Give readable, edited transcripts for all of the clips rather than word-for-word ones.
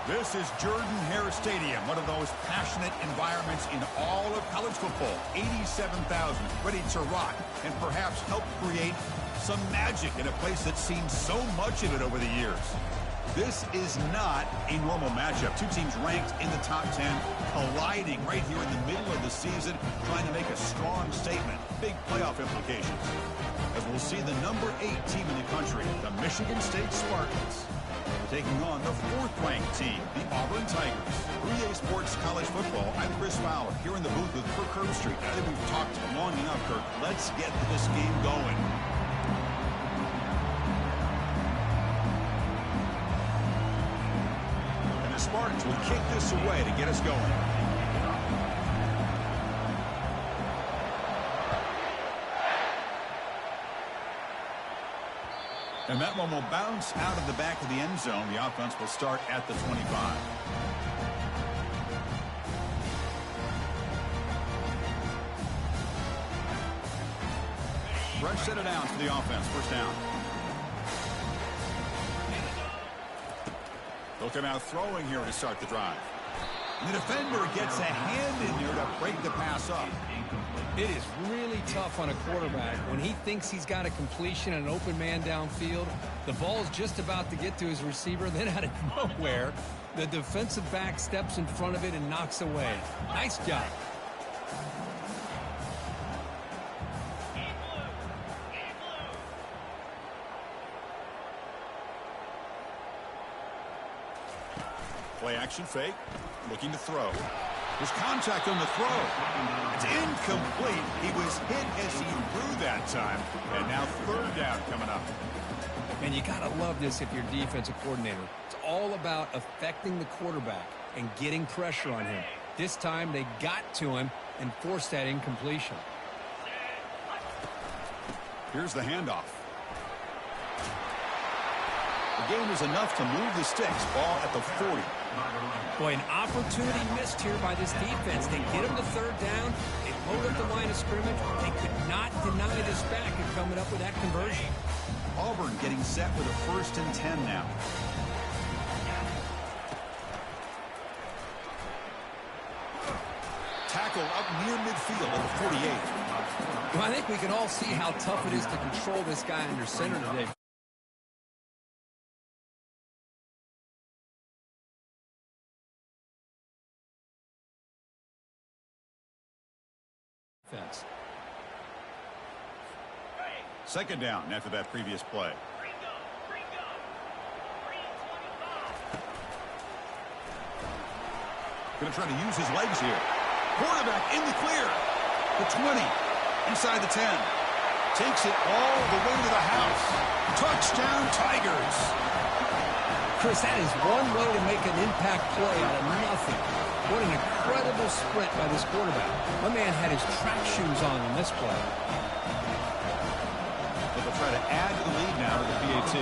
This is Jordan-Hare Stadium, one of those passionate environments in all of college football. 87,000 ready to rock and perhaps help create some magic in a place that's seen so much of it over the years. This is not a normal matchup. Two teams ranked in the top 10, colliding right here in the middle of the season, trying to make a strong statement. Big playoff implications. As we'll see the number 8 team in the country, the Michigan State Spartans, taking on the 4th-ranked team, the Auburn Tigers. For EA Sports College Football, I'm Chris Fowler, here in the booth with Kirk Herbstreit. I think we've talked long enough, Kirk. Let's get this game going. And the Spartans will kick this away to get us going. And that one will bounce out of the back of the end zone. The offense will start at the 25. Fresh set of downs for the offense. First down. They'll come out throwing here to start the drive. And the defender gets a hand in there to break the pass up. It is really tough on a quarterback when he thinks he's got a completion and an open man downfield. The ball is just about to get to his receiver. Then out of nowhere, the defensive back steps in front of it and knocks away. Nice job. Play action fake. Looking to throw. There's contact on the throw. It's incomplete. He was hit as he threw that time. And now 3rd down coming up. And you got to love this if you're defensive coordinator. It's all about affecting the quarterback and getting pressure on him. This time they got to him and forced that incompletion. Here's the handoff. The gain was enough to move the sticks. Ball at the 40. Boy, an opportunity missed here by this defense. They get him to 3rd down. They load up the line of scrimmage. They could not deny this back and coming up with that conversion. Auburn getting set with a 1st and 10 now. Tackle up near midfield at the 48. Well, I think we can all see how tough it is to control this guy under center today. Defense. 2nd down after that previous play. Going to try to use his legs here. Quarterback in the clear. The 20. Inside the 10. Takes it all the way to the house. Touchdown, Tigers. Chris, that is one way to make an impact play out of nothing. What an incredible sprint by this quarterback. My man had his track shoes on in this play. But they'll try to add to the lead now to the PAT.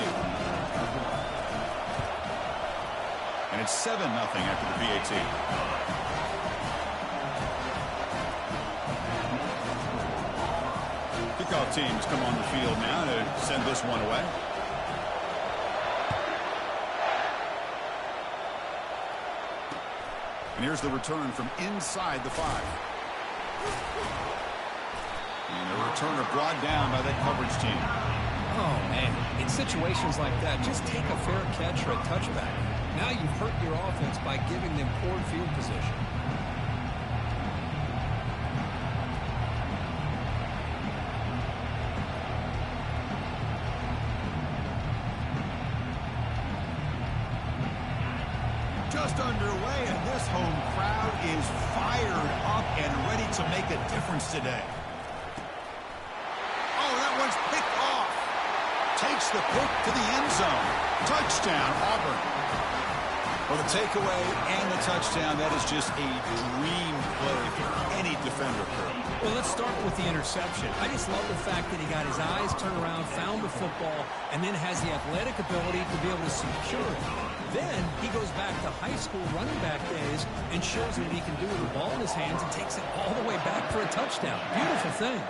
And it's 7-0 after the PAT. Kickoff teams come on the field now to send this one away. And here's the return from inside the 5. And the returner brought down by that coverage team. Oh, man. In situations like that, just take a fair catch or a touchback. Now you've hurt your offense by giving them poor field position. Just underway, and this home crowd is fired up and ready to make a difference today. Oh, that one's picked off. Takes the pick to the end zone. Touchdown, Auburn. Well, the takeaway and the touchdown, that is just a dream play for any defender. Well, let's start with the interception. I just love the fact that he got his eyes turned around, found the football, and then has the athletic ability to be able to secure it. Then he goes back to high school running back days and shows what he can do with the ball in his hands and takes it all the way back for a touchdown. Beautiful thing.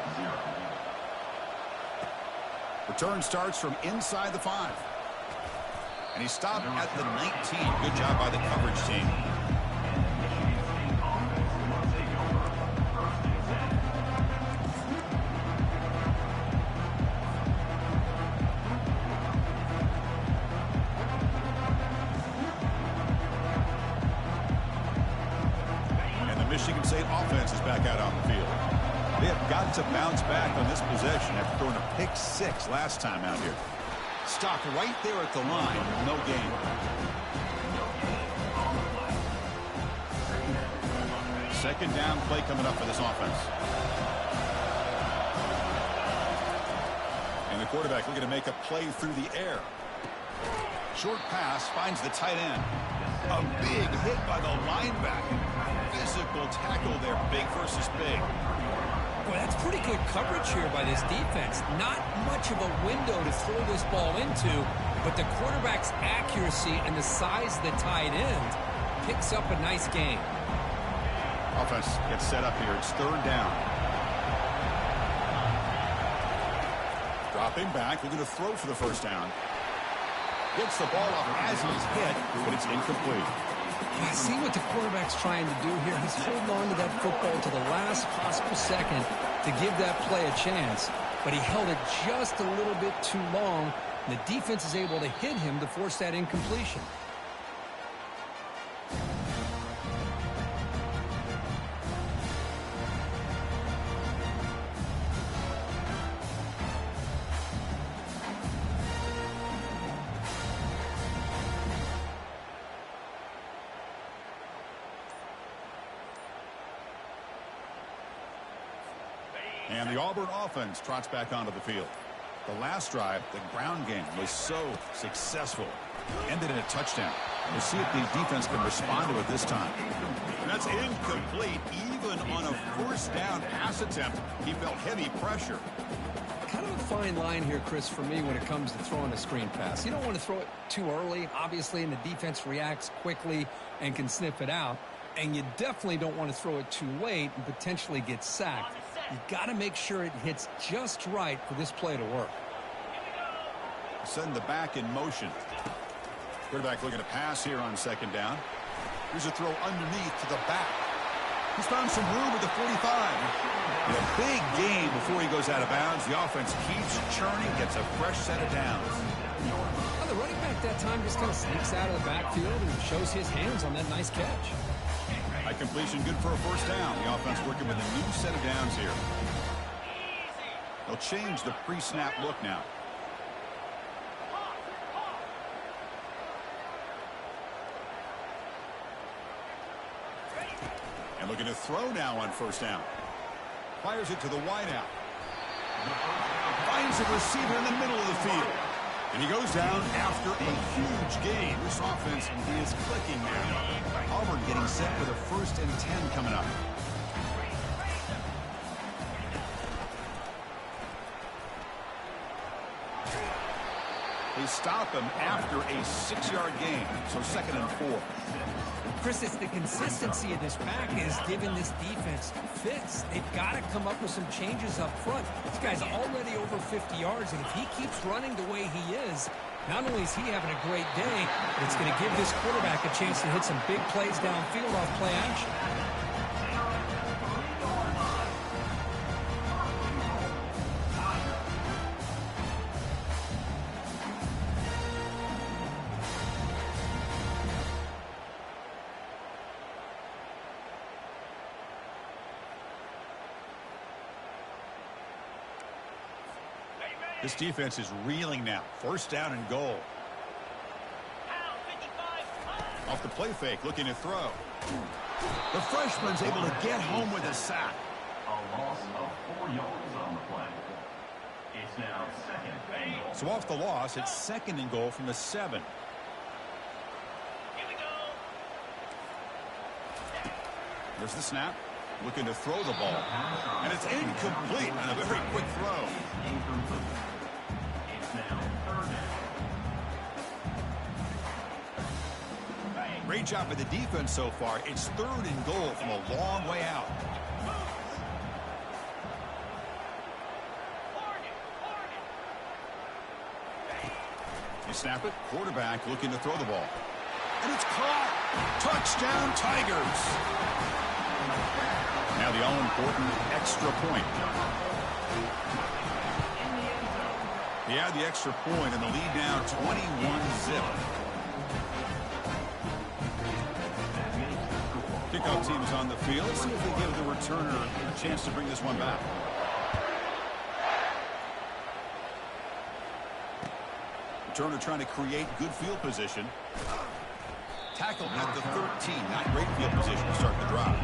Return starts from inside the 5. And he stopped at the 19. Good job by the coverage team. Michigan State offense is back out on the field. They have got to bounce back on this possession after throwing a pick-6 last time out here. Stopped right there at the line. No gain. Second down play coming up for this offense. And the quarterback looking to make a play through the air. Short pass finds the tight end. A big hit by the linebacker. Physical tackle there, big versus big. Boy, that's pretty good coverage here by this defense. Not much of a window to throw this ball into, but the quarterback's accuracy and the size of the tight end picks up a nice gain. Offense gets set up here. It's third down. Dropping back, looking to throw for the first down. Gets the ball off as he's hit, but it's incomplete. I see what the quarterback's trying to do here. He's holding on to that football to the last possible second to give that play a chance, but he held it just a little bit too long, and the defense is able to hit him to force that incompletion. And the Auburn offense trots back onto the field. The last drive, the ground game, was so successful. Ended in a touchdown. We'll see if the defense can respond to it this time. And that's incomplete. Even on a first down pass attempt, he felt heavy pressure. Kind of a fine line here, Chris, for me when it comes to throwing a screen pass. You don't want to throw it too early, obviously, and the defense reacts quickly and can sniff it out. And you definitely don't want to throw it too late and potentially get sacked. You've got to make sure it hits just right for this play to work. Send the back in motion. Quarterback looking to pass here on second down. Here's a throw underneath to the back. He's found some room at the 45. And a big gain before he goes out of bounds. The offense keeps churning, gets a fresh set of downs. Well, the running back that time just kind of sneaks out of the backfield and shows his hands on that nice catch. High completion, good for a first down. The offense working with a new set of downs here. They'll change the pre-snap look now. And looking to throw now on first down. Fires it to the wideout. Finds a receiver in the middle of the field. And he goes down after a huge gain. This offense is clicking now. Auburn getting set for the 1st and 10 coming up. They stop him after a 6-yard gain. So 2nd and 4. Chris, it's the consistency of this pack is giving this defense fits. They've got to come up with some changes up front. This guy's already over 50 yards, and if he keeps running the way he is, not only is he having a great day, but it's going to give this quarterback a chance to hit some big plays downfield off play action. This defense is reeling now. 1st down and goal. Off the play fake, looking to throw. The freshman's able to get home with a sack. A loss of 4 yards on the play. It's now 2nd and goal. So off the loss, it's 2nd and goal from the 7. Here we go. There's the snap. Looking to throw the ball. And it's incomplete on a very quick throw. It's now 3rd down. Great job by the defense so far. It's 3rd and goal from a long way out. He snap it. Quarterback looking to throw the ball. And it's caught. Touchdown, Tigers. Now the all-important extra point. He had the extra point and the lead now 21-zip. Kickoff team is on the field. Let's see if they give the returner a chance to bring this one back. Returner trying to create good field position. Tackle at the 13. Not great field position to start the drive.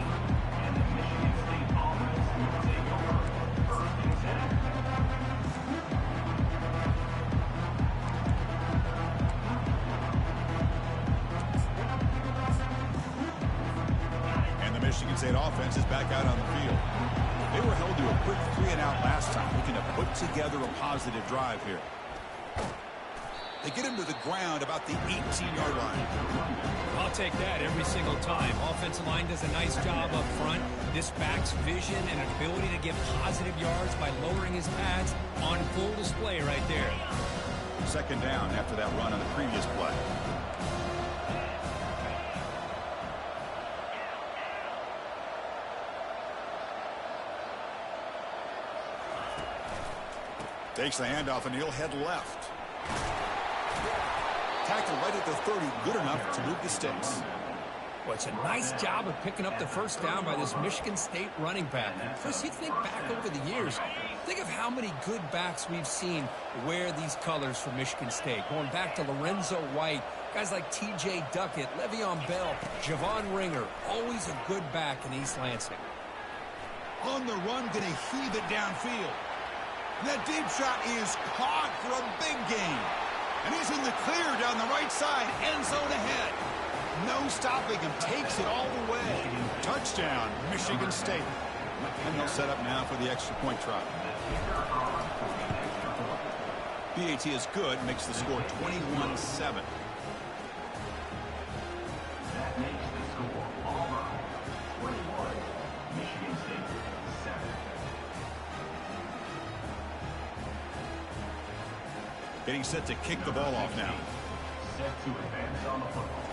And the Michigan State offense is back out on the field. They were held to a quick 3-and-out last time, looking to put together a positive drive here. They get him to the ground about the 18-yard line. I'll take that every single time. Offensive line does a nice job up front. This back's vision and ability to get positive yards by lowering his pads on full display right there. Second down after that run on the previous play. Takes the handoff and he'll head left. Tackle right at the 30, good enough to move the sticks. Well, it's a nice job of picking up the first down by this Michigan State running back. Chris, you think back over the years, think of how many good backs we've seen wear these colors for Michigan State. Going back to Lorenzo White, guys like T.J. Duckett, Le'Veon Bell, Javon Ringer, always a good back in East Lansing. On the run, going to heave it downfield. And that deep shot is caught for a big gain. And he's in the clear down the right side, end zone ahead. No stopping him, takes it all the way. Touchdown, Michigan State. And they'll set up now for the extra point try. PAT is good, makes the score 21-7. That makes the score Auburn 21, Michigan State 7. Getting set to kick the ball off now. Set to advance on the football.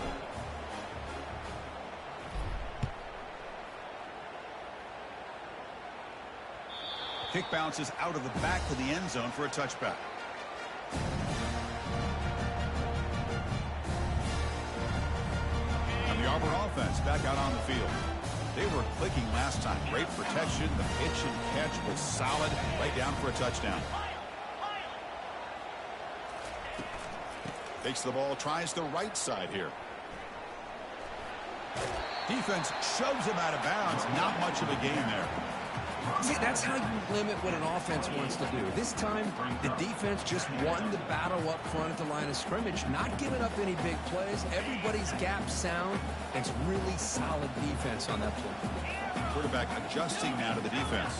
Kick bounces out of the back of the end zone for a touchback. And the Auburn offense back out on the field. They were clicking last time. Great protection. The pitch and catch was solid. Right down for a touchdown. Takes the ball, tries the right side here. Defense shoves him out of bounds. Not much of a gain there. See, that's how you limit what an offense wants to do. This time, the defense just won the battle up front at the line of scrimmage, not giving up any big plays. Everybody's gap sound. It's really solid defense on that play. Quarterback adjusting now to the defense.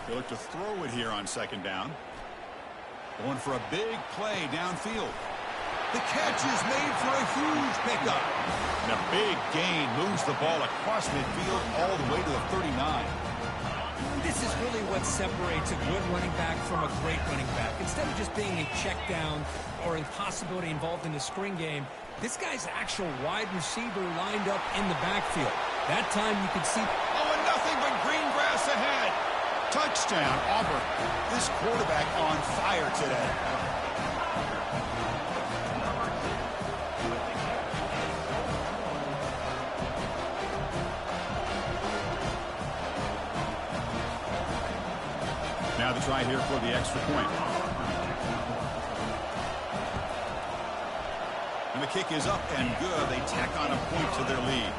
They look to throw it here on second down. Going for a big play downfield. The catch is made for a huge pickup. And a big gain moves the ball across midfield all the way to the 39. This is really what separates a good running back from a great running back. Instead of just being a check down or a possibility involved in the screen game, this guy's actual wide receiver lined up in the backfield. That time you could see... Oh, and nothing but green grass ahead. Touchdown, Auburn. This quarterback on fire today. Now the try here for the extra point. And the kick is up and good. They tack on a point to their lead.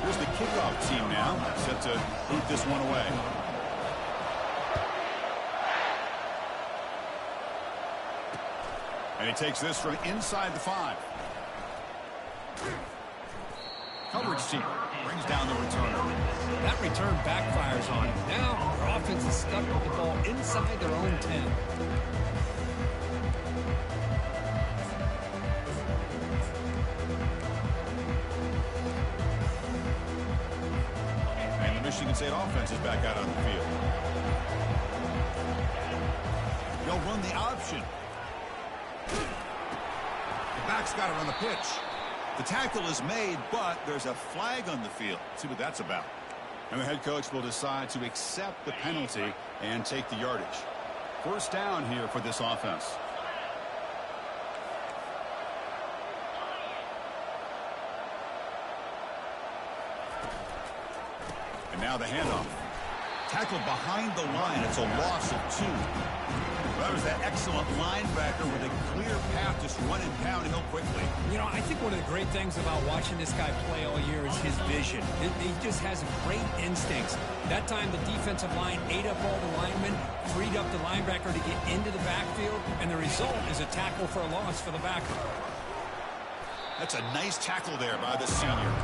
Here's the kickoff team now, set to boot this one away. And he takes this from inside the 5. Coverage team brings down the returner. That return backfires on him. Now, their offense is stuck with the ball inside their own 10. Michigan State offense is back out on the field. They'll run the option. The back's got it on the pitch. The tackle is made, but there's a flag on the field. Let's see what that's about. And the head coach will decide to accept the penalty and take the yardage. First down here for this offense. And now the handoff. Tackled behind the line. It's a loss of 2. Well, that was that excellent linebacker with a clear path just running downhill quickly. You know, I think one of the great things about watching this guy play all year is his vision. He just has great instincts. That time the defensive line ate up all the linemen, freed up the linebacker to get into the backfield, and the result is a tackle for a loss for the backer. That's a nice tackle there by the senior.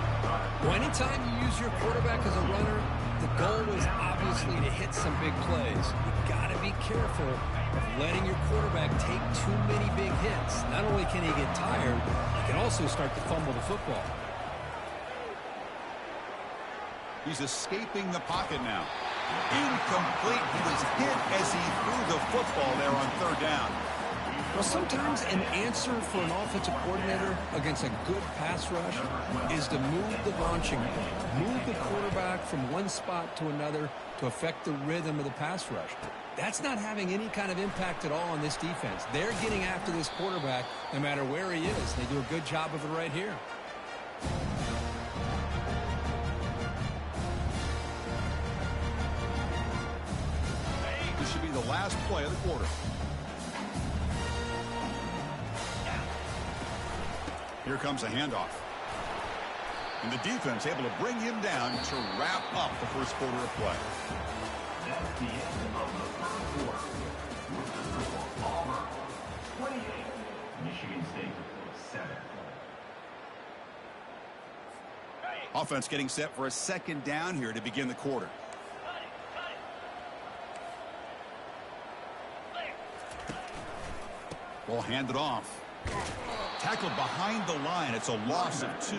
Well, anytime you use your quarterback as a runner, the goal is obviously to hit some big plays. You've got to be careful of letting your quarterback take too many big hits. Not only can he get tired, he can also start to fumble the football. He's escaping the pocket now. Incomplete. He was hit as he threw the football there on third down. Well, sometimes an answer for an offensive coordinator against a good pass rush is to move the launching point, move the quarterback from one spot to another to affect the rhythm of the pass rush. That's not having any kind of impact at all on this defense. They're getting after this quarterback no matter where he is. They do a good job of it right here. This should be the last play of the quarter. Here comes a handoff. And the defense able to bring him down to wrap up the first quarter of play. That's the end of the first quarter. With the score, Auburn 28, Michigan State 7. Offense getting set for a second down here to begin the quarter. Ball handed off. Tackled behind the line. It's a loss of 2.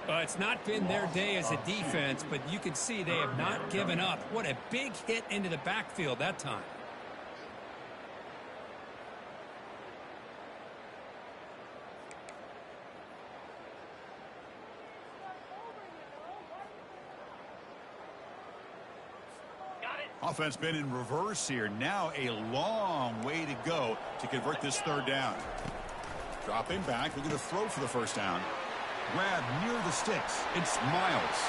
It's not been their day as a defense, but you can see they have not given up. What a big hit into the backfield that time. Offense been in reverse here. Now a long way to go to convert this third down. Dropping back, looking to throw for the first down. Grab near the sticks. It's Miles.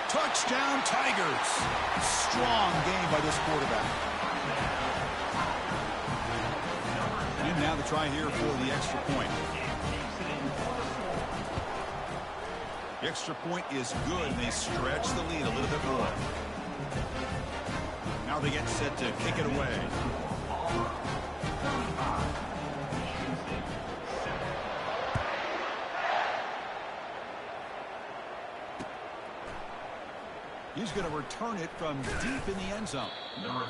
Touchdown Tigers. Strong game by this quarterback. And now the try here for the extra point. The extra point is good, and they stretch the lead a little bit more. Now they get set to kick it away. He's going to return it from deep in the end zone.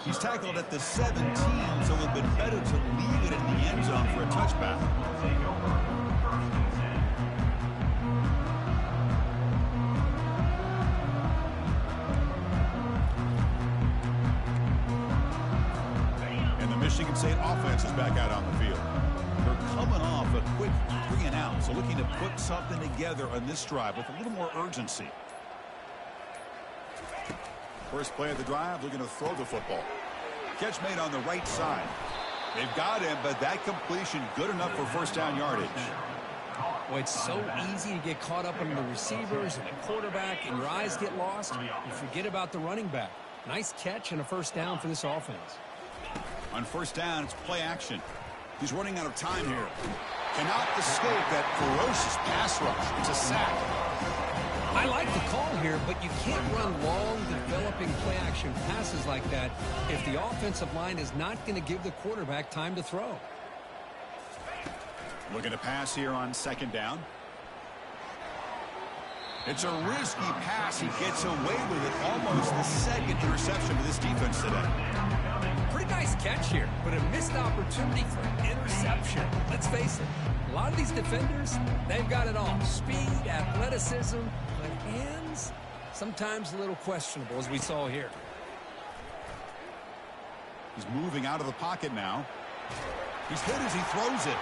He's tackled at the 17, so it would have been better to leave it in the end zone for a touchback. And the Michigan State offense is back out on the field. They're coming off a quick 3-and-out, so looking to put something together on this drive with a little more urgency. First play of the drive, looking to throw the football. Catch made on the right side. They've got him, but that completion good enough for first down yardage. Well, it's so easy to get caught up on the receivers and the quarterback, and your eyes get lost. You forget about the running back. Nice catch and a first down for this offense. On first down, it's play action. He's running out of time here. Cannot escape that ferocious pass rush. It's a sack. I like the call here, but you can't run long, developing play-action passes like that if the offensive line is not going to give the quarterback time to throw. Looking to pass here on second down. It's a risky pass. He gets away with it. Almost the second interception of this defense today. Pretty nice catch here, but a missed opportunity for an interception. Let's face it, a lot of these defenders, they've got it all. Speed, athleticism, but hands, sometimes a little questionable, as we saw here. He's moving out of the pocket now. He's hit as he throws it.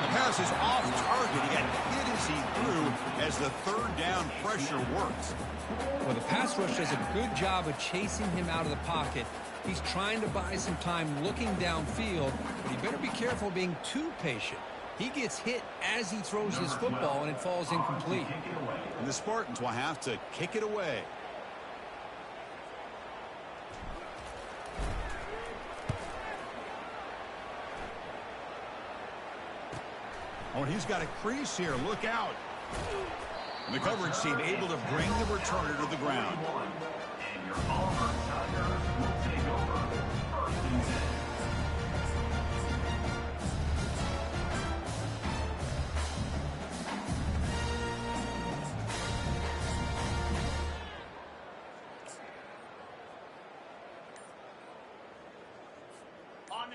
The pass is off target. He got hit as he threw as the third down pressure works. Well, the pass rush does a good job of chasing him out of the pocket. He's trying to buy some time looking downfield, but he better be careful being too patient. He gets hit as he throws his football, and it falls incomplete. And the Spartans will have to kick it away. Oh, and he's got a crease here. Look out. And the coverage team able to bring the returner to the ground. And your Auburn Tigers will take over 1st and 10.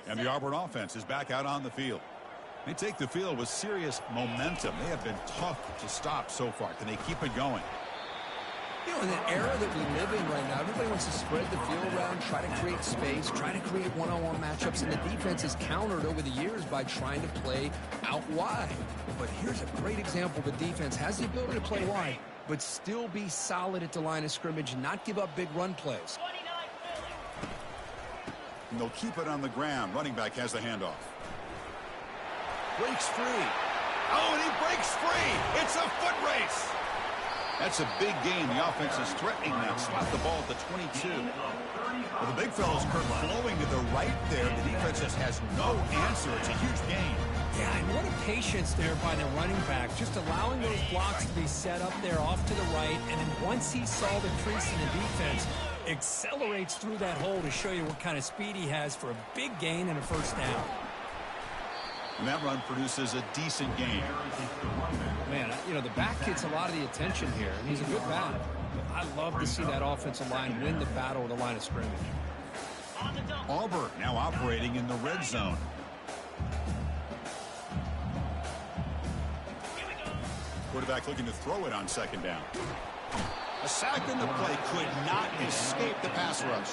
And the Auburn offense is back out on the field. They take the field with serious momentum. They have been tough to stop so far. Can they keep it going? You know, in the era that we live in right now, everybody wants to spread the field around, try to create space, try to create one-on-one matchups, and the defense is countered over the years by trying to play out wide. But here's a great example. The defense has the ability to play wide, but still be solid at the line of scrimmage and not give up big run plays. And they'll keep it on the ground. Running back has the handoff. Breaks free. Oh, and he breaks free. It's a foot race. That's a big gain. The offense is threatening now. Slap the ball at the 22. Well, the big fellow's flowing to the right there. The defense just has no answer. It's a huge gain. Yeah, and what a patience there by the running back. Just allowing those blocks to be set up there off to the right. And then once he saw the crease in the defense, accelerates through that hole to show you what kind of speed he has for a big gain and a first down. And that run produces a decent gain. Man, you know, the back gets a lot of the attention here, and he's a good back. I love to see that offensive line win the battle with the line of scrimmage. Auburn now operating in the red zone. Quarterback looking to throw it on second down. A sack in the play could not escape the pass rush.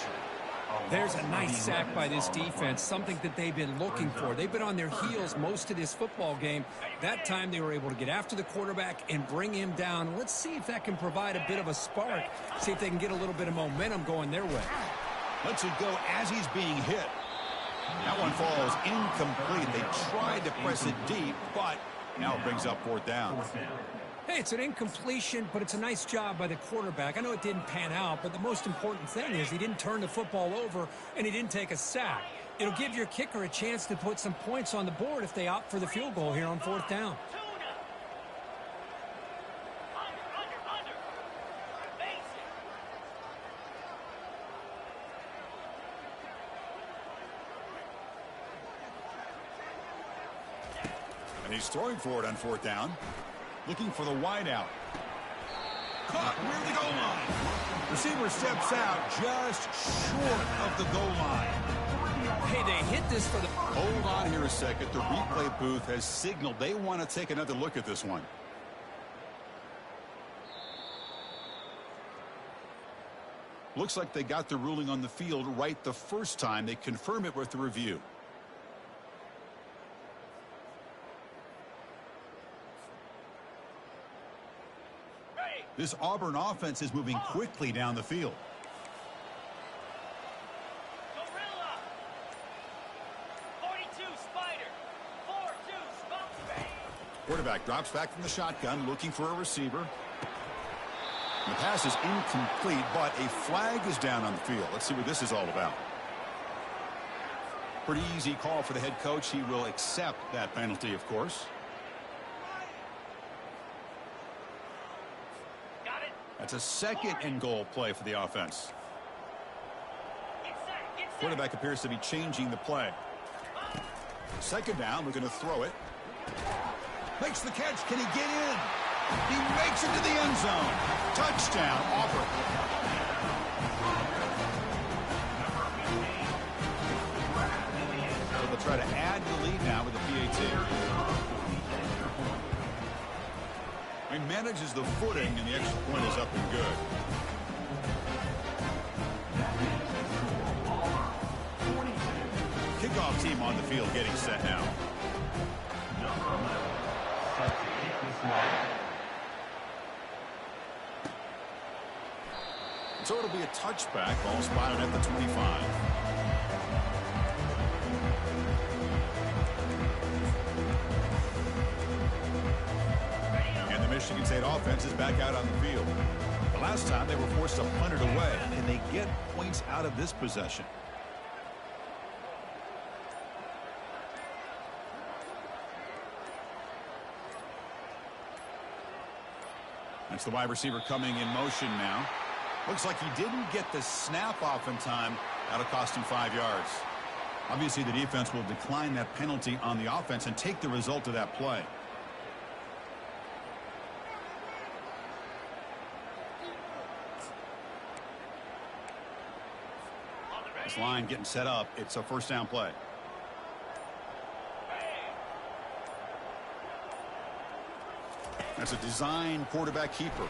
There's a nice sack by this defense, something that they've been looking for. They've been on their heels most of this football game. That time they were able to get after the quarterback and bring him down. Let's see if that can provide a bit of a spark, see if they can get a little bit of momentum going their way. Lets it go as he's being hit. That one falls incomplete. They tried to press it deep, but now it brings up fourth down. Hey, it's an incompletion, but it's a nice job by the quarterback. I know it didn't pan out, but the most important thing is he didn't turn the football over and he didn't take a sack. It'll give your kicker a chance to put some points on the board if they opt for the field goal here on fourth down. And he's throwing for it on fourth down. Looking for the wide out. Caught near the goal line. Receiver steps out just short of the goal line. Hey, they hit this for the... Hold on here a second. The replay booth has signaled they want to take another look at this one. Looks like they got the ruling on the field right the first time. They confirm it with the review. This Auburn offense is moving quickly down the field. Gorilla. 42 Spider. 4-2 Smoke. Quarterback drops back from the shotgun, looking for a receiver. The pass is incomplete, but a flag is down on the field. Let's see what this is all about. Pretty easy call for the head coach. He will accept that penalty, of course. That's a second and goal play for the offense. Quarterback appears to be changing the play. Second down, looking to throw it. Makes the catch. Can he get in? He makes it to the end zone. Touchdown, Auburn. So they'll try to add to the lead now with the PAT. He manages the footing, and the extra point is up and good. Kickoff team on the field getting set now. Number 11, set to kick this one. So it'll be a touchback. Ball spotted at the 25. And the Michigan State offense is back out on the field. The last time they were forced to punt it away, and they get points out of this possession. That's the wide receiver coming in motion now. Looks like he didn't get the snap off in time. That'll cost him 5 yards. Obviously, the defense will decline that penalty on the offense and take the result of that play. This line getting set up. It's a first down play. That's a design quarterback keeper.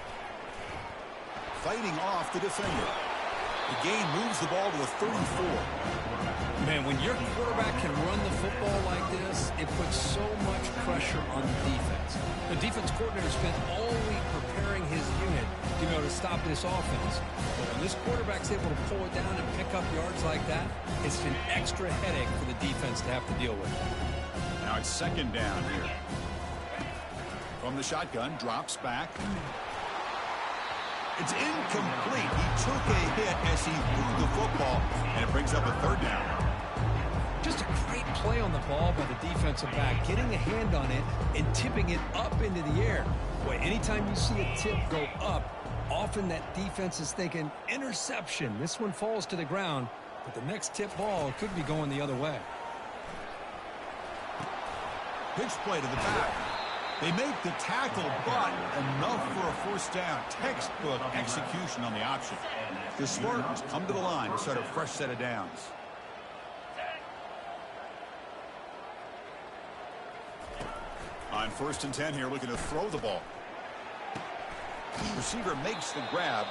Fighting off the defender. The gain moves the ball to the 34. Man, when your quarterback can run the football like this, it puts so much pressure on the defense. The defense coordinator spent all week preparing his unit to be able to stop this offense. But when this quarterback's able to pull it down and pick up yards like that, it's an extra headache for the defense to have to deal with. Now it's second down here. From the shotgun, drops back. It's incomplete. He took a hit as he threw the football, and it brings up a third down. Just a great play on the ball by the defensive back, getting a hand on it and tipping it up into the air. Boy, anytime you see a tip go up, often that defense is thinking interception. This one falls to the ground, but the next tip ball could be going the other way. Pitch play to the back. They make the tackle, but enough for a first down. Textbook execution on the option. The Spartans come to the line to start a fresh set of downs. On 1st and 10 here, looking to throw the ball. Receiver makes the grab.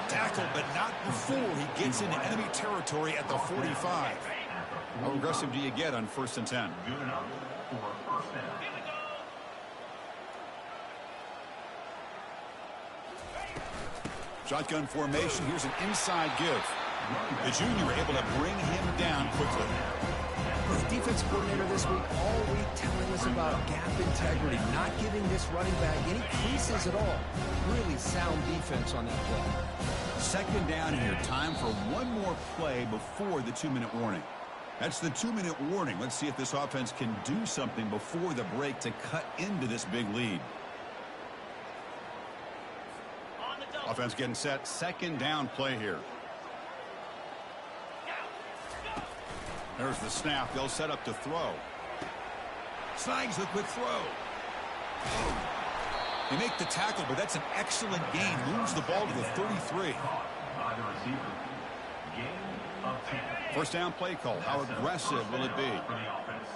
Tackle, but not before he gets into enemy territory at the 45. How aggressive do you get on 1st and 10? Good enough for a first down. Shotgun formation. Here's an inside give. The junior able to bring him down quickly. The defense coordinator this week all week telling us about gap integrity, not giving this running back any creases at all. Really sound defense on that play. Second down here. Time for one more play before the 2-minute warning. That's the 2-minute warning. Let's see if this offense can do something before the break to cut into this big lead. Offense getting set. Second down play here. There's the snap. They'll set up to throw. Snags the quick throw. They make the tackle, but that's an excellent gain. Moves the ball to the 33. By the receiver. Gain of 10. First down play call. How aggressive will it be? For the offense.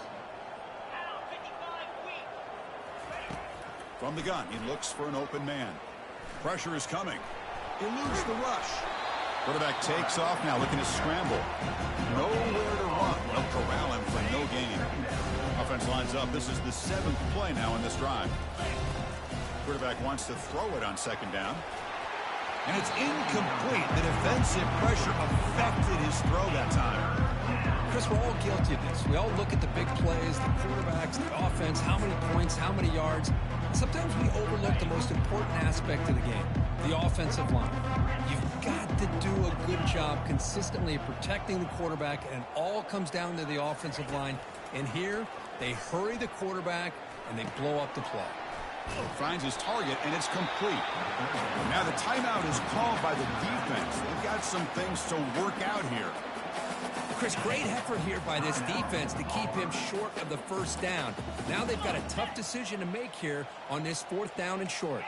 From the gun, he looks for an open man. Pressure is coming. Eludes the rush. Quarterback takes off now, looking to scramble. Nowhere to run. They'll corral him for no gain. Offense lines up. This is the 7th play now in this drive. Quarterback wants to throw it on second down. And it's incomplete. The defensive pressure affected his throw that time. Chris, we're all guilty of this. We all look at the big plays, the quarterbacks, the offense, how many points, how many yards. Sometimes we overlook the most important aspect of the game, the offensive line. You've got to do a good job consistently protecting the quarterback, and it all comes down to the offensive line. And here, they hurry the quarterback, and they blow up the play. Finds his target, and it's complete. Now the timeout is called by the defense. They've got some things to work out here. Chris, great effort here by this defense to keep him short of the first down. Now they've got a tough decision to make here on this 4th down and short.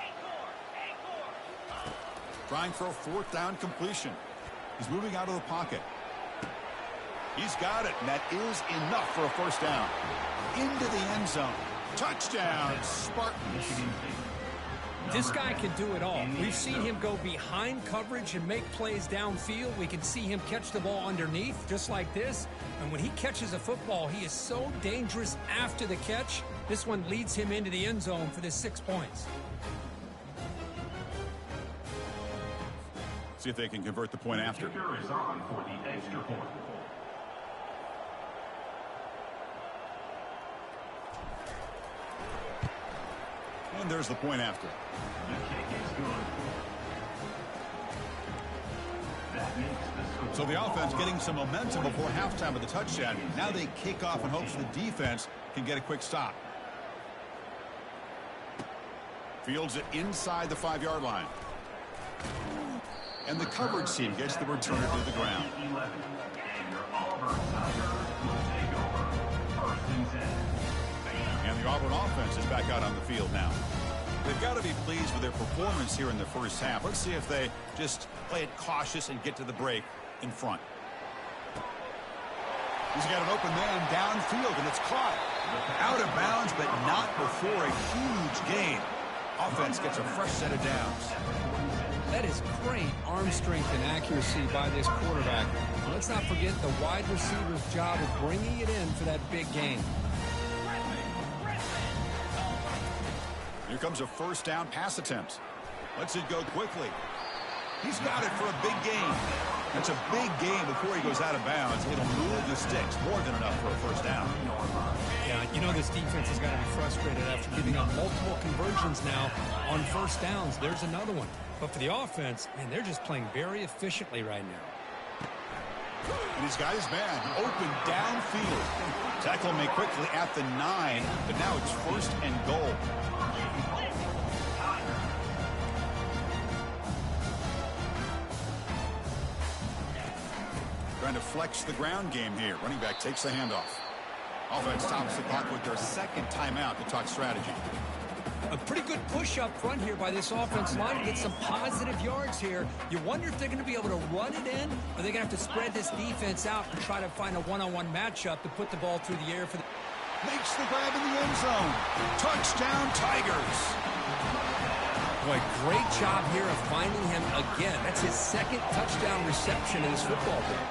Trying for a 4th down completion. He's moving out of the pocket. He's got it, and that is enough for a first down. Into the end zone. Touchdown, Spartans. This guy can do it all. We've seen him go behind coverage and make plays downfield. We can see him catch the ball underneath, just like this. And when he catches a football, he is so dangerous after the catch. This one leads him into the end zone for the 6 points. See if they can convert the point after. The kicker is on for the extra point. And there's the point after. The kick is good. That makes the score. So the offense getting some momentum before halftime with the touchdown. Now they kick off in hopes the defense can get a quick stop. Fields it inside the 5-yard line. And the coverage team gets the returner to the ground. 11. And your Auburn Tigers will take over. 1st and 10. And the Auburn offense is back out on the field now. They've got to be pleased with their performance here in the first half. Let's see if they just play it cautious and get to the break in front. He's got an open man downfield, and it's caught. Out of bounds, but not before a huge gain. Offense gets a fresh set of downs. That is great arm strength and accuracy by this quarterback. Let's not forget the wide receiver's job of bringing it in for that big gain. Here comes a first down pass attempt. Lets it go quickly. He's got it for a big gain. That's a big gain before he goes out of bounds. It'll move the sticks. More than enough for a first down. Yeah, you know this defense has got to be frustrated after giving up multiple conversions now on first downs. There's another one. But for the offense, man, they're just playing very efficiently right now. And he's got his man open downfield. Tackle made quickly at the 9, but now it's 1st and goal. Trying to flex the ground game here. Running back takes the handoff. Offense tops the clock with their 2nd timeout to talk strategy. A pretty good push up front here by this offense line to get some positive yards here. You wonder if they're going to be able to run it in, or they're going to have to spread this defense out and try to find a one-on-one matchup to put the ball through the air for the... Makes the grab in the end zone. Touchdown, Tigers. Boy, great job here of finding him again. That's his 2nd touchdown reception in this football game.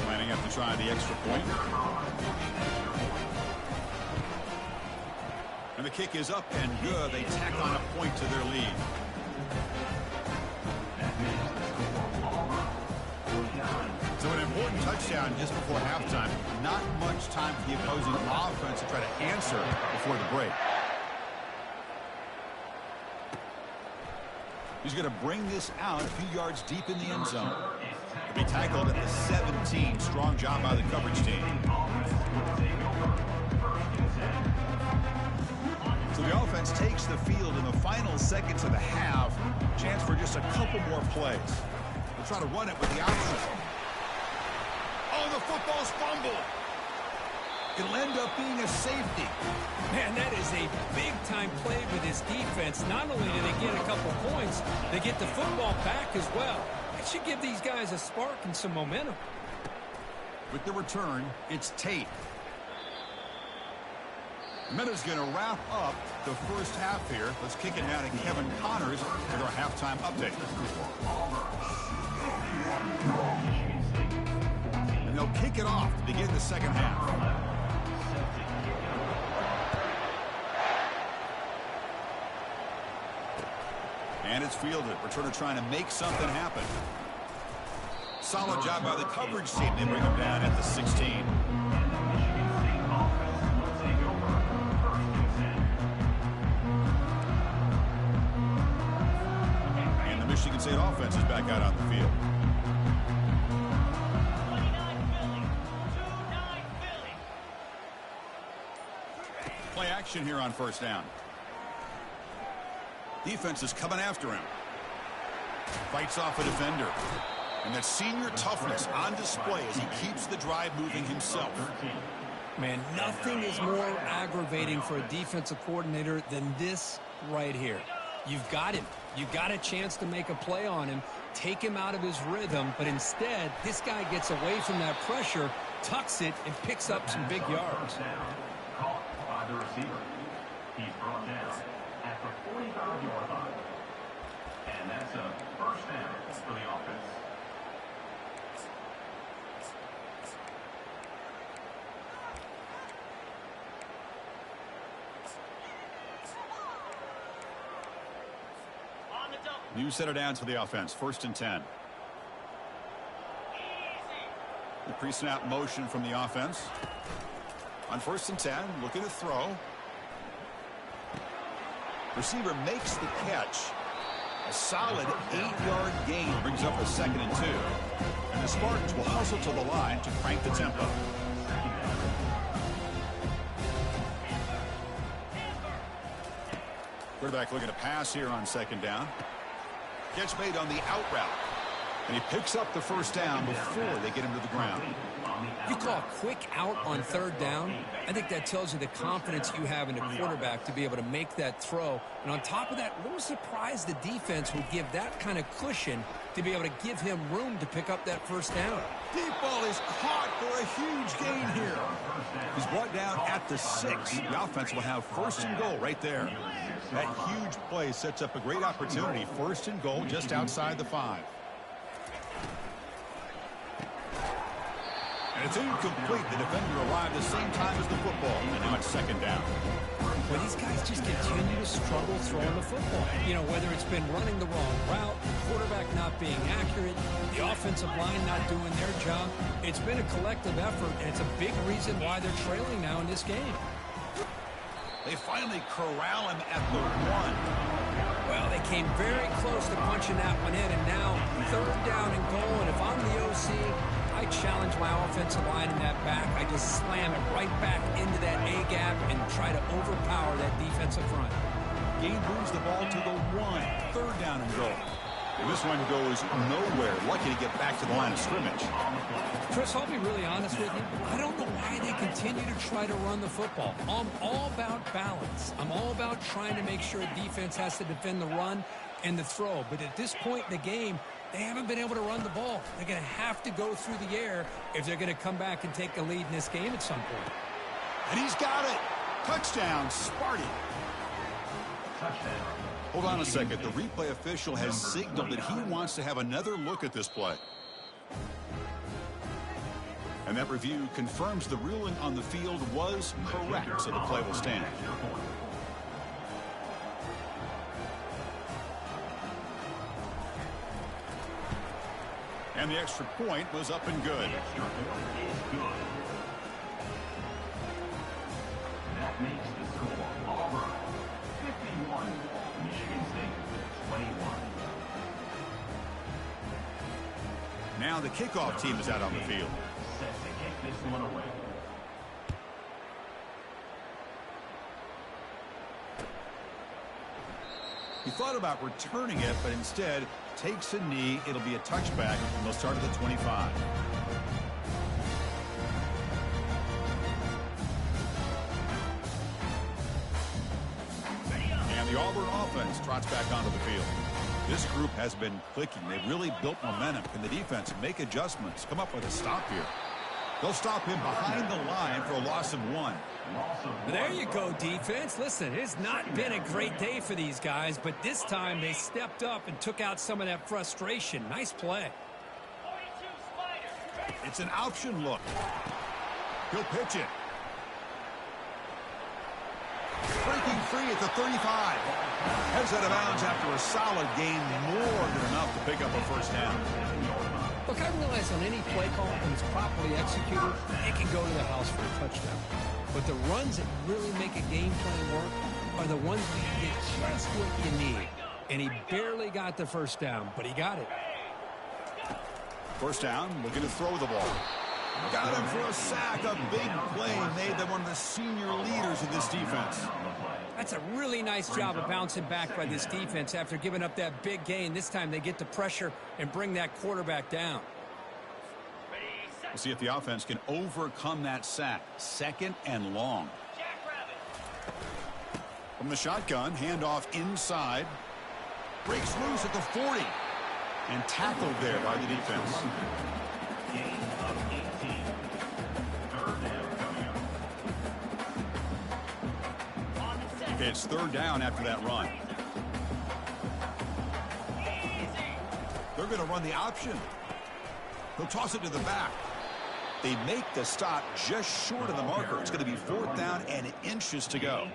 Planning up to try the extra point. And the kick is up and good. They tack on a point to their lead. So an important touchdown just before halftime. Not much time for the opposing offense to try to answer before the break. He's going to bring this out a few yards deep in the end zone. He'll be tackled at the 17. Strong job by the coverage team. So the offense takes the field in the final seconds of the half. Chance for just a couple more plays. They'll try to run it with the option. Oh, the football's fumbled. It'll end up being a safety. Man, that is a big-time play with his defense. Not only do they get a couple points, they get the football back as well. That should give these guys a spark and some momentum. With the return, it's Tate. Minute's going to wrap up the first half here. Let's kick it down to Kevin Connors with our halftime update. And they'll kick it off to begin the second half. And it's fielded. Returner trying to make something happen. Solid job by the coverage team. They bring him down at the 16. And the Michigan State offense is back out on the field. 29 Philly. Play action here on first down. Defense is coming after him. Fights off a defender. And that senior toughness on display as he keeps the drive moving himself. Man, nothing is more aggravating for a defensive coordinator than this right here. You've got him. You've got a chance to make a play on him, take him out of his rhythm, but instead, this guy gets away from that pressure, tucks it, and picks up some big yards. He's brought down at the 45-yard line. And that's a first down for the offense. On the double. New center downs for the offense. 1st and 10. The pre-snap motion from the offense. On 1st and 10, looking to throw. Receiver makes the catch. A solid 8-yard gain brings up a 2nd and 2. And the Spartans will hustle to the line to crank the tempo. Quarterback looking to pass here on 2nd down. Catch made on the out route. And he picks up the 1st down before they get him to the ground. If you call a quick out on 3rd down, I think that tells you the confidence you have in the quarterback to be able to make that throw. And on top of that, a little surprised the defense would give that kind of cushion to be able to give him room to pick up that 1st down. Deep ball is caught for a huge gain here. He's brought down at the 6. The offense will have 1st and goal right there. That huge play sets up a great opportunity. 1st and goal just outside the 5. And it's incomplete. The defender arrived the same time as the football. And now it's 2nd down. Well, these guys just continue to struggle throwing the football. You know, whether it's been running the wrong route, the quarterback not being accurate, the offensive line not doing their job. It's been a collective effort, and it's a big reason why they're trailing now in this game. They finally corral him at the 1. Well, they came very close to punching that one in, and now 3rd down and goal. And if I'm the OC, I challenge my offensive line in that back. I just slam it right back into that A-gap and try to overpower that defensive front. Gain moves the ball to the 1. 3rd down and goal. And this one goes nowhere. Lucky to get back to the line of scrimmage. Chris, I'll be really honest with you. I don't know why they continue to try to run the football. I'm all about balance. I'm all about trying to make sure a defense has to defend the run and the throw. But at this point in the game, they haven't been able to run the ball. They're going to have to go through the air if they're going to come back and take the lead in this game at some point. And he's got it. Touchdown, Sparty. Touchdown. Hold on a second. The replay official has signaled that he wants to have another look at this play. And that review confirms the ruling on the field was correct, so the play will stand. And the extra point was up and good. The extra point is good. That makes the score Auburn 51, Michigan State 21. Now the kickoff team is out on the field. Set to kick this one away. He thought about returning it, but instead takes a knee. It'll be a touchback, and they'll start at the 25. And the Auburn offense trots back onto the field. This group has been clicking. They've really built momentum. Can the defense make adjustments, come up with a stop here? They'll stop him behind the line for a loss of 1. There you go, defense. Listen, it's not been a great day for these guys, but this time they stepped up and took out some of that frustration. Nice play. 42 Spiders. It's an option look. He'll pitch it. Breaking free at the 35. Heads out of bounds after a solid gain, more than enough to pick up a 1st down. Look, I realize on any play call, when it's properly executed, it can go to the house for a touchdown. But the runs that really make a game plan work are the ones where you get just what you need. And he barely got the 1st down, but he got it. 1st down, looking to throw the ball. Got him for a sack. A big play made them one of the senior leaders of this defense. That's a really nice job of bouncing back by this defense after giving up that big gain. This time they get the pressure and bring that quarterback down. We'll see if the offense can overcome that sack. 2nd and long. From the shotgun, handoff inside. Breaks loose at the 40. And tackled there by the defense. Gain of 18. 3rd down coming up. On the set. Okay, it's third down after that run. They're going to run the option. He'll toss it to the back. They make the stop just short of the marker. It's going to be fourth down and inches to go.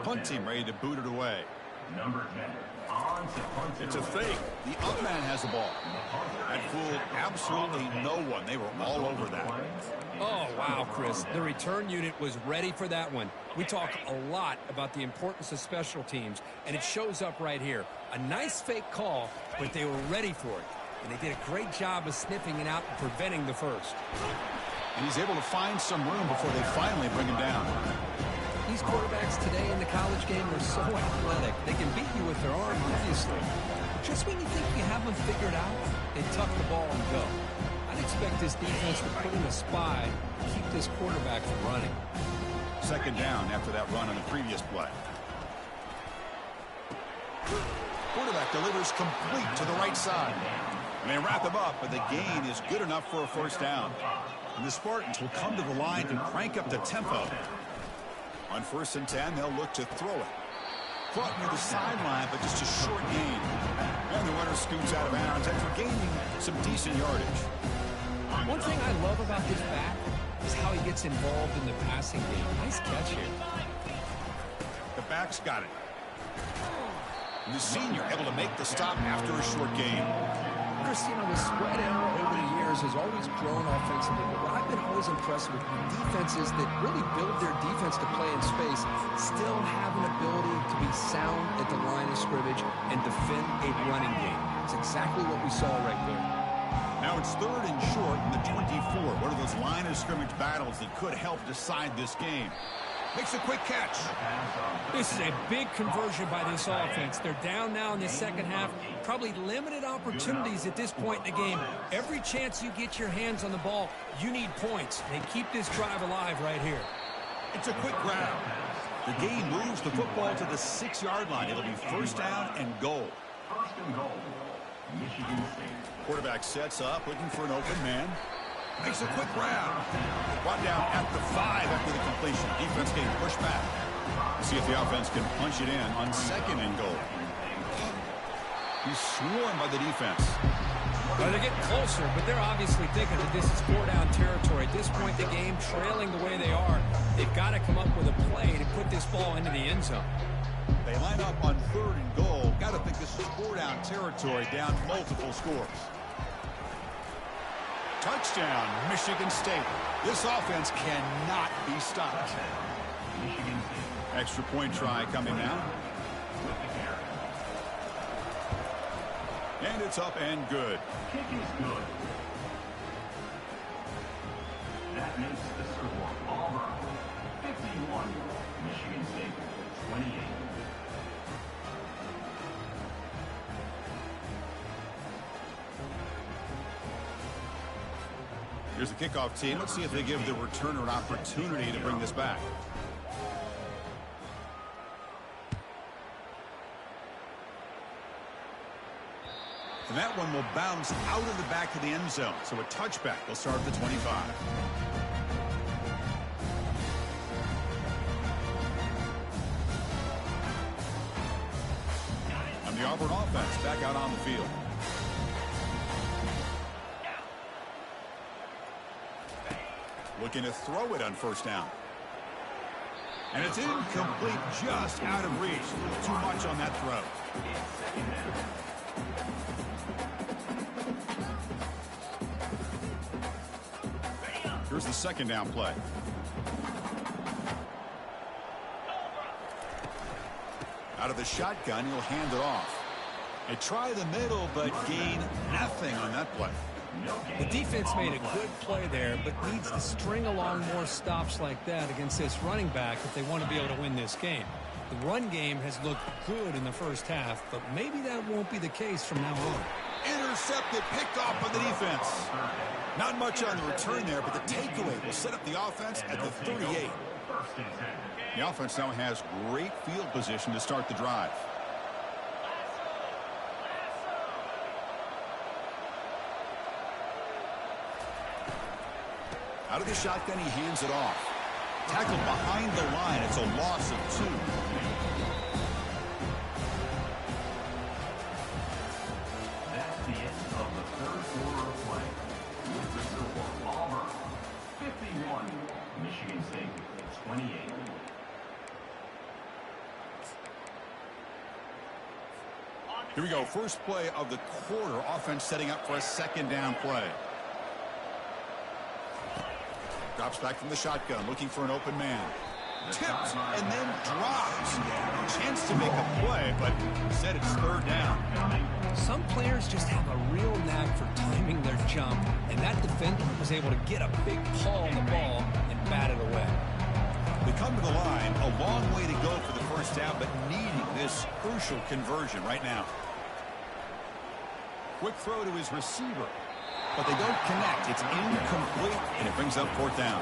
Punt team ready to boot it away. Number 10. On to punt. It's a fake. The up man has the ball. That fooled absolutely no one. They were all over that. Oh, wow, Chris. The return unit was ready for that one. We talk a lot about the importance of special teams, and it shows up right here. A nice fake call, but they were ready for it. And they did a great job of sniffing it out and preventing the first. And he's able to find some room before they finally bring him down. These quarterbacks today in the college game are so athletic. They can beat you with their arm, obviously. Just when you think you have them figured out, they tuck the ball and go. I'd expect this defense to put in a spy and keep this quarterback from running. Second down after that run on the previous play. Quarterback delivers complete to the right side. And they wrap him up, but the gain is good enough for a first down. And the Spartans will come to the line and crank up the tempo. On 1st and 10, they'll look to throw it. Caught near the sideline, but just a short gain. And the runner scoots out of bounds after gaining some decent yardage. One thing I love about this back is how he gets involved in the passing game. Nice catch here. The back's got it. And the senior able to make the stop after a short gain. Chris, you know, the spread era over the years has always grown offensively, but what I've been always impressed with defenses that really build their defense to play in space still have an ability to be sound at the line of scrimmage and defend a running game. It's exactly what we saw right there. Now it's third and short in the 24. One of those line of scrimmage battles that could help decide this game. Makes a quick catch. This is a big conversion by this offense. They're down now in the second half. Probably limited opportunities at this point in the game. Every chance you get your hands on the ball, you need points. They keep this drive alive right here. It's a quick grab. The game moves the football to the 6-yard line. It'll be first down and goal. First and goal. Michigan State. Quarterback sets up, looking for an open man. Makes a quick grab. Brought down at the 5 after the completion. Defense getting pushed back. See if the offense can punch it in on second and goal. He's swarmed by the defense. Well, they're getting closer, but they're obviously thinking that this is 4-down territory. At this point in the game, trailing the way they are, they've got to come up with a play to put this ball into the end zone. They line up on third and goal. Got to think this is 4-down territory, down multiple scores. Touchdown, Michigan State. This offense cannot be stopped. Extra point try coming now. And it's up and good. Kick is good. That makes the score Auburn 51, Michigan State 28. Here's the kickoff team. Let's see if they give the returner an opportunity to bring this back. And that one will bounce out of the back of the end zone. So a touchback will start at the 25. And the Auburn offense back out on the field. Looking to throw it on first down. And it's incomplete, just out of reach. Too much on that throw. Here's the second down play. Out of the shotgun, he'll hand it off. They try the middle, but gain nothing on that play. The defense made a good play there, but needs to string along more stops like that against this running back if they want to be able to win this game. The run game has looked good in the first half, but maybe that won't be the case from now on. Intercepted, picked off by the defense. Not much on the return there, but the takeaway will set up the offense at the 38. The offense now has great field position to start the drive. Out of the shotgun, he hands it off. Tackled behind the line. It's a loss of 2. That's the end of the third quarter of play. With the score, Auburn 51, Michigan State 28. Here we go. First play of the quarter. Offense setting up for a second down play. Drops back from the shotgun, looking for an open man. Tipped and then drops. Chance to make a play, but instead it's third down. Some players just have a real knack for timing their jump, and that defender was able to get a big paw on the ball and bat it away. We come to the line, a long way to go for the first down, but needing this crucial conversion right now. Quick throw to his receiver, but they don't connect. It's incomplete, and it brings up fourth down.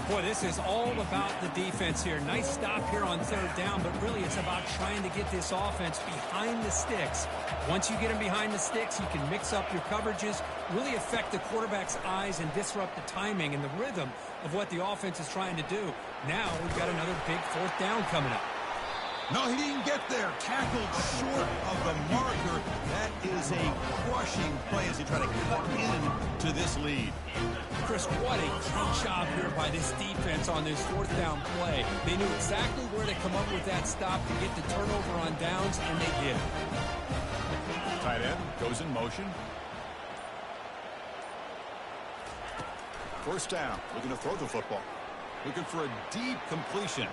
Boy, this is all about the defense here. Nice stop here on third down, but really it's about trying to get this offense behind the sticks. Once you get them behind the sticks, you can mix up your coverages, really affect the quarterback's eyes and disrupt the timing and the rhythm of what the offense is trying to do. Now we've got another big fourth down coming up. No, he didn't get there. Tackled short of the marker. That is a crushing play as they try to cut into this lead. Chris, what a great job here by this defense on this fourth down play. They knew exactly where to come up with that stop to get the turnover on downs, and they did. Tight end goes in motion. First down, looking to throw the football. Looking for a deep completion.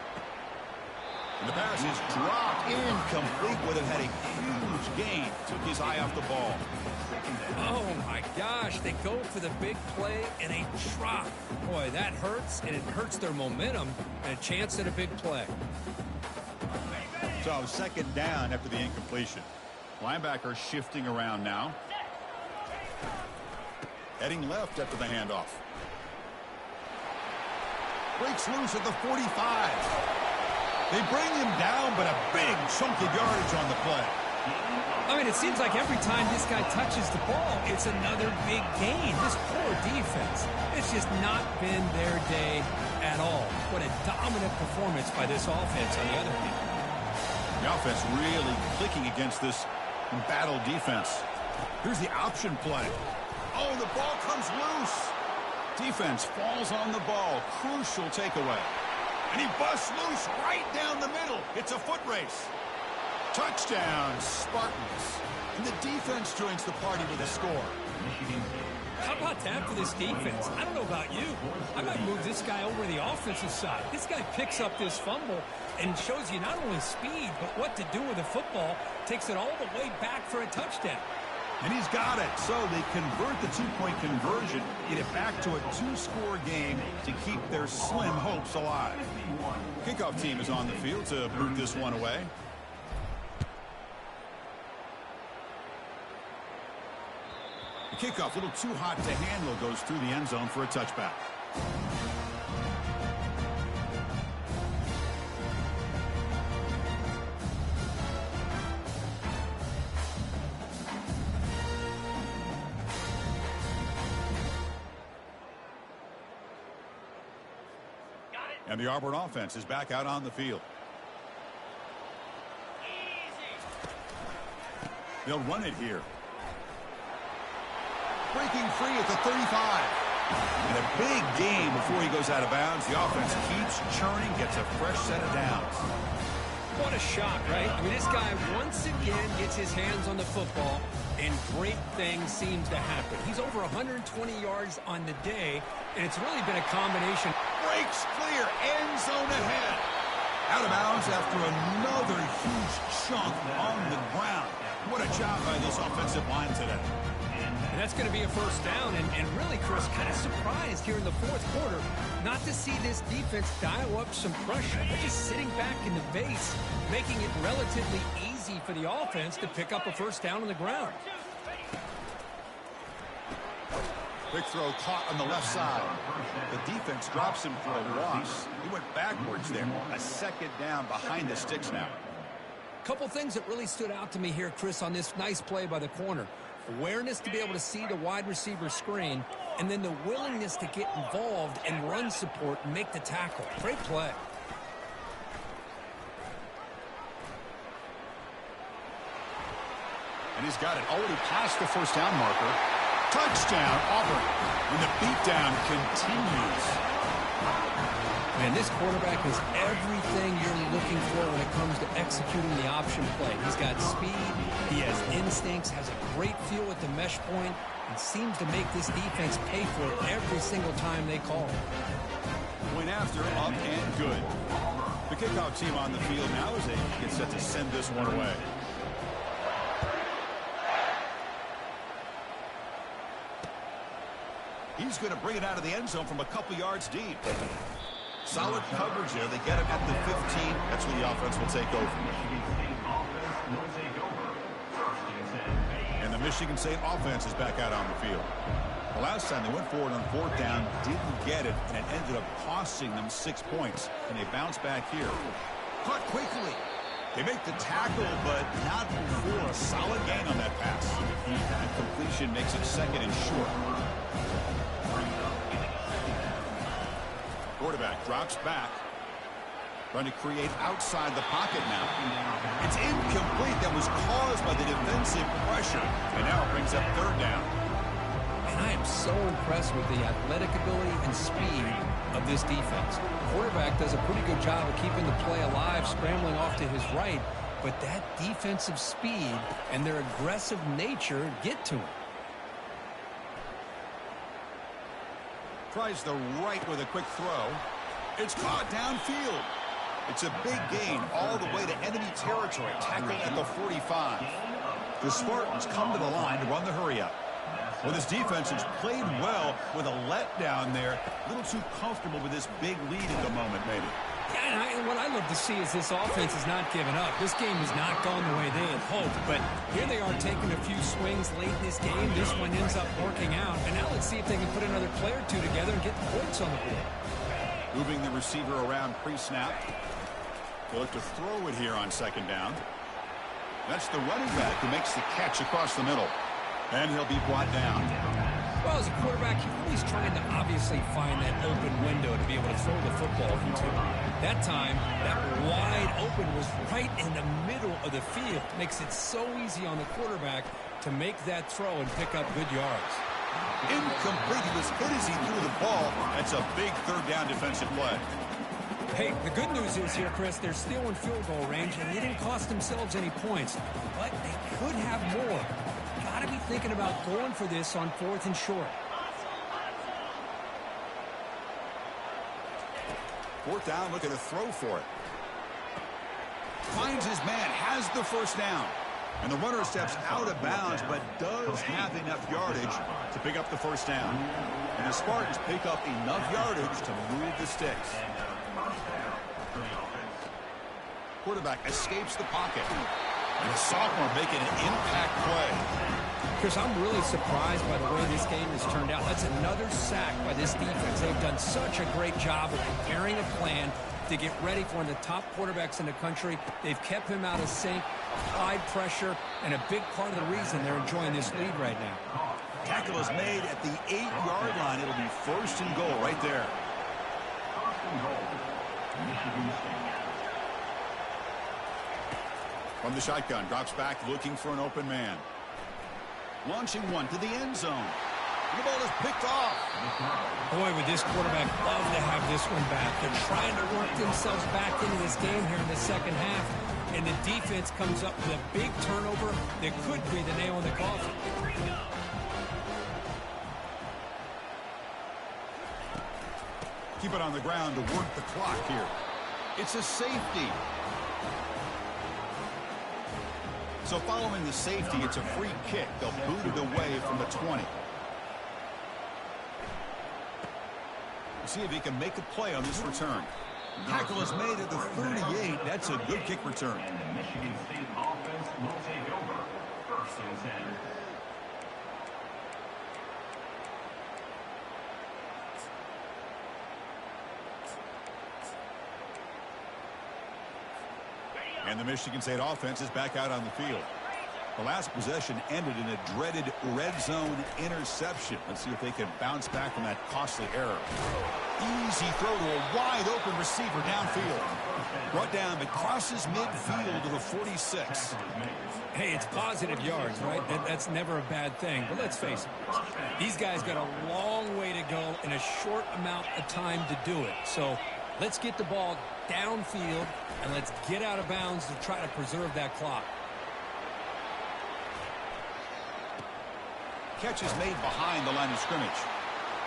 And the pass is dropped incomplete. Would have had a huge gain. Took his eye off the ball. Oh, my gosh. They go for the big play and a drop. Boy, that hurts, and it hurts their momentum and a chance at a big play. So second down after the incompletion. Linebacker shifting around now. Heading left after the handoff. Breaks loose at the 45. They bring him down, but a big chunk of yardage on the play. I mean, it seems like every time this guy touches the ball, it's another big gain. This poor defense, it's just not been their day at all. What a dominant performance by this offense on the other hand. The offense really clicking against this battle defense. Here's the option play. Oh, the ball comes loose. Defense falls on the ball. Crucial takeaway. And he busts loose right down the middle. It's a foot race. Touchdown, Spartans. And the defense joins the party with a score. How about that for this defense? I don't know about you. I might move this guy over to the offensive side. This guy picks up this fumble and shows you not only speed, but what to do with the football. Takes it all the way back for a touchdown. And he's got it. So they convert the two-point conversion, get it back to a two-score game to keep their slim hopes alive. Kickoff team is on the field to boot this one away. The kickoff, a little too hot to handle, goes through the end zone for a touchback. And the Auburn offense is back out on the field. They'll run it here. Breaking free at the 35. And a big gain before he goes out of bounds. The offense keeps churning, gets a fresh set of downs. What a shot, right? I mean, this guy once again gets his hands on the football, and great things seems to happen. He's over 120 yards on the day, and it's really been a combination. Breaks clear, end zone ahead. Out of bounds after another huge chunk on the ground. What a job by this offensive line today. And that's going to be a first down, and really, Chris, kind of surprised here in the fourth quarter not to see this defense dial up some pressure. They're just sitting back in the base, making it relatively easy for the offense to pick up a first down on the ground. Quick throw caught on the left side. The defense drops him for a loss. He went backwards there. A second down behind the sticks now. Couple things that really stood out to me here, Chris, on this nice play by the corner. Awareness to be able to see the wide receiver screen, and then the willingness to get involved and run support and make the tackle. Great play. And he's got it already past the first down marker. Touchdown, Auburn. And the beatdown continues. Man, this quarterback is everything you're looking for when it comes to executing the option play. He's got speed, he has instincts, has a great feel at the mesh point, and seems to make this defense pay for it every single time they call. Point after, up and good. The kickoff team on the field now as they get set to send this one away. He's going to bring it out of the end zone from a couple yards deep. Solid coverage there. They get him at the 15. That's where the offense will take over. And the Michigan State offense is back out on the field. The last time they went forward on fourth down, didn't get it, and it ended up costing them 6 points. And they bounce back here. Caught quickly. They make the tackle, but not before a solid gain on that pass. And completion makes it second and short. Quarterback drops back. Trying to create outside the pocket now. It's incomplete. That was caused by the defensive pressure. And now it brings up third down. And I am so impressed with the athletic ability and speed of this defense. The quarterback does a pretty good job of keeping the play alive, scrambling off to his right. But that defensive speed and their aggressive nature get to him. Tries the right with a quick throw. It's caught downfield. It's a big gain all the way to enemy territory. Tackled at the 45. The Spartans come to the line to run the hurry up. Well, this defense has played well with a letdown there. A little too comfortable with this big lead at the moment, maybe. Yeah, and what I love to see is this offense is not giving up. This game has not gone the way they had hoped, but here they are taking a few swings late in this game. This one ends up working out, and now let's see if they can put another play or two together and get the points on the board. Moving the receiver around pre-snap. They'll look to throw it here on second down. That's the running back who makes the catch across the middle, and he'll be brought down. Well, as a quarterback, you're always trying to obviously find that open window to be able to throw the football into. That time, that wide open was right in the middle of the field. Makes it so easy on the quarterback to make that throw and pick up good yards. Incomplete. He was hit as he threw the ball. That's a big third down defensive play. Hey, the good news is here, Chris, they're still in field goal range, and they didn't cost themselves any points. But they could have more. Got to be thinking about going for this on fourth and short. Fourth down, looking to throw for it. Finds his man, has the first down. And the runner steps out of bounds, but does have enough yardage to pick up the first down. And the Spartans pick up enough yardage to move the sticks. Quarterback escapes the pocket. And the sophomore making an impact play. Chris, I'm really surprised by the way this game has turned out. That's another sack by this defense. They've done such a great job of preparing a plan to get ready for one of the top quarterbacks in the country. They've kept him out of sync, applied pressure, and a big part of the reason they're enjoying this lead right now. Tackle is made at the 8-yard line. It'll be first and goal right there. From the shotgun, drops back, looking for an open man. Launching one to the end zone. The ball is picked off. Boy, would this quarterback love to have this one back. They're trying to work themselves back into this game here in the second half. And the defense comes up with a big turnover that could be the nail in the coffin. Keep it on the ground to work the clock here. It's a safety. So following the safety, it's a free kick. They'll boot it away from the 20. See if he can make a play on this return. Tackle is made at the 38. That's a good kick return. And the Michigan State offense will take over. First and 10. And the Michigan State offense is back out on the field. The last possession ended in a dreaded red zone interception. Let's see if they can bounce back from that costly error. Easy throw to a wide-open receiver downfield. Brought down, but crosses midfield to the 46. Hey, it's positive yards, right? That's never a bad thing. But let's face it, these guys got a long way to go in a short amount of time to do it. So let's get the ball downfield, and let's get out of bounds to try to preserve that clock. Catch is made behind the line of scrimmage.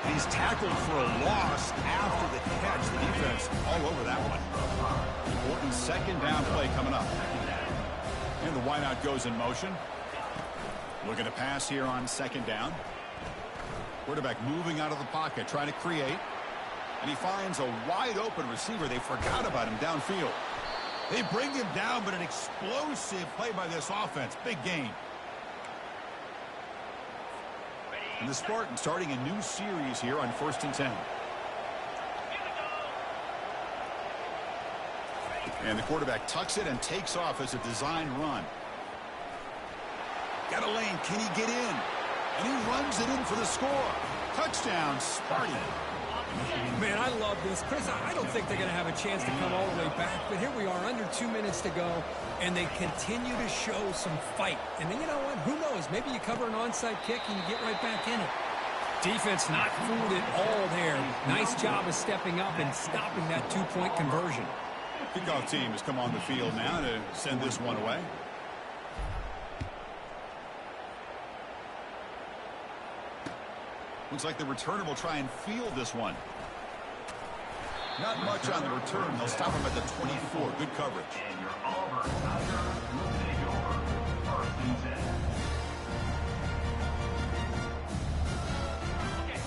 And he's tackled for a loss after the catch. The defense all over that one. Important second down play coming up. And the wideout goes in motion. Looking to pass here on second down. Quarterback moving out of the pocket, trying to create. And he finds a wide open receiver. They forgot about him downfield. They bring him down, but an explosive play by this offense. Big gain. And the Spartans starting a new series here on 1st and 10. And the quarterback tucks it and takes off as a design run. Got a lane. Can he get in? And he runs it in for the score. Touchdown, Sparty. Man, I love this. Chris, I don't think they're going to have a chance to come all the way back. But here we are, under 2 minutes to go, and they continue to show some fight. And then, you know what? Who knows? Maybe you cover an onside kick and you get right back in it. Defense not fooled at all there. Nice job of stepping up and stopping that two-point conversion. Kickoff team has come on the field now to send this one away. Looks like the returner will try and field this one. Not much on the return. They'll stop him at the 24. Good coverage. And your Auburn Tigers will take over 1st and